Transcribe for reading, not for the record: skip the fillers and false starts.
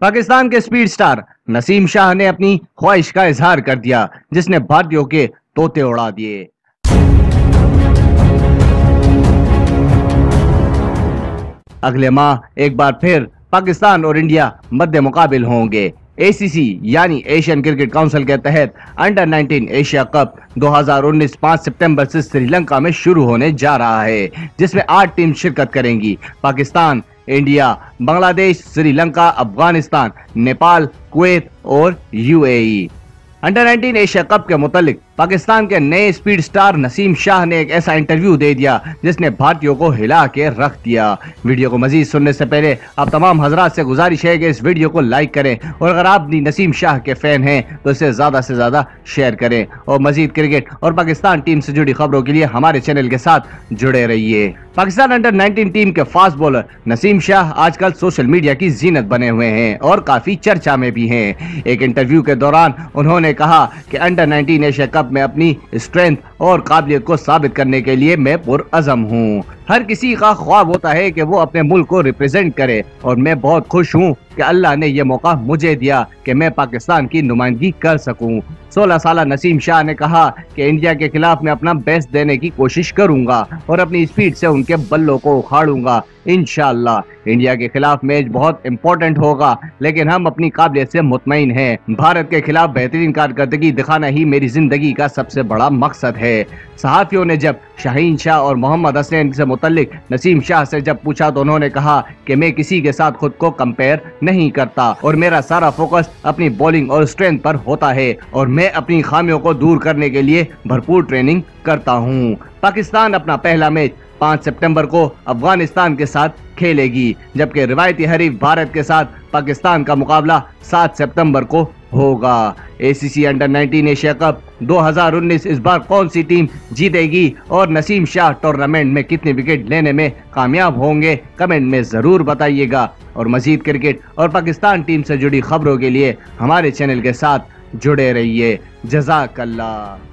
पाकिस्तान के speed star Naseem Shah ने अपनी ख्वाहिश का इजहार कर दिया, जिसने भारतीयों के तोते उड़ा दिए। अगले माह एक बार फिर पाकिस्तान और इंडिया मध्य मुकाबिल होंगे। ACC यानी एशियन क्रिकेट काउंसिल के तहत अंडर 19 एशिया कप 2019 5 सितंबर से श्रीलंका में शुरू होने जा रहा है, जिसमें 8 टीम शिरकत करेंगी। पाकिस्तान, इंडिया, बांग्लादेश, श्रीलंका, अफगानिस्तान, नेपाल, कुवैत और UAE। अंडर 19 एशिया कप के मुतालिक पाकिस्तान के नए स्पीड स्टार नसीम शाह ने एक ऐसा इंटरव्यू दे दिया जिसने भारतीयों को हिला के रख दिया। वीडियो को मजीद सुनने से पहले आप तमाम हजरात से गुजारिश है कि इस वीडियो को लाइक करें और अगर आप भी नसीम शाह के फैन हैं तो इसे ज्यादा से ज्यादा शेयर करें और मजीद क्रिकेट और पाकिस्तान टीम से जुड़ी खबरों के लिए हमारे चैनल के साथ जुड़े रहिए। पाकिस्तान अंडर 19 टीम के फास्ट बॉलर नसीम शाह आजकल सोशल मीडिया की जीनत बने हुए हैं और काफी चर्चा में भी हैं। एक इंटरव्यू के दौरान उन्होंने कहा कि अंडर 19 एशिया कप में अपनी स्ट्रेंथ और काबिलियत को साबित करने के लिए मैं पुरअज़म हूँ। हर किसी का ख्वाब होता है कि वो अपने मुल्क को रिप्रेजेंट करे और मैं बहुत खुश हूँ कि अल्लाह ने ये मौका मुझे दिया कि मैं पाकिस्तान की नुमाइंदगी कर सकूं। 16 साल नसीम शाह ने कहा कि इंडिया के खिलाफ मैं अपना बेस्ट देने की कोशिश करूंगा और अपनी स्पीड से उनके बल्लों को उखाड़ूंगा। इंशाअल्लाह इंडिया के खिलाफ मैच बहुत इंपॉर्टेंट होगा, लेकिन हम अपनी काबिलियत से मुतमईन हैं। भारत के खिलाफ बेहतरीन कारकर्दगी दिखाना ही मेरी जिंदगी का सबसे बड़ा मकसद है। सहाफियों ने जब शाहीन शाह और मोहम्मद हसनैन से मुतल्लिक नसीम शाह से जब पूछा तो उन्होंने कहा कि मैं किसी के साथ खुद को कंपेयर नहीं करता और मेरा सारा फोकस अपनी बॉलिंग और स्ट्रेंथ पर होता है और मैं अपनी खामियों को दूर करने के लिए भरपूर ट्रेनिंग करता हूँ। पाकिस्तान अपना पहला मैच 5 सितंबर को अफगानिस्तान के साथ खेलेगी, जबकि रिवायती हरीफ भारत के साथ पाकिस्तान का मुकाबला 7 सितंबर को होगा। ACC अंडर 19 एशिया कप 2019 इस बार कौन सी टीम जीतेगी और नसीम शाह टूर्नामेंट में कितने विकेट लेने में कामयाब होंगे, कमेंट में जरूर बताइएगा और मजीद क्रिकेट और पाकिस्तान टीम से जुड़ी खबरों के लिए हमारे चैनल के साथ जुड़े रहिए। जज़ाकल्लाह।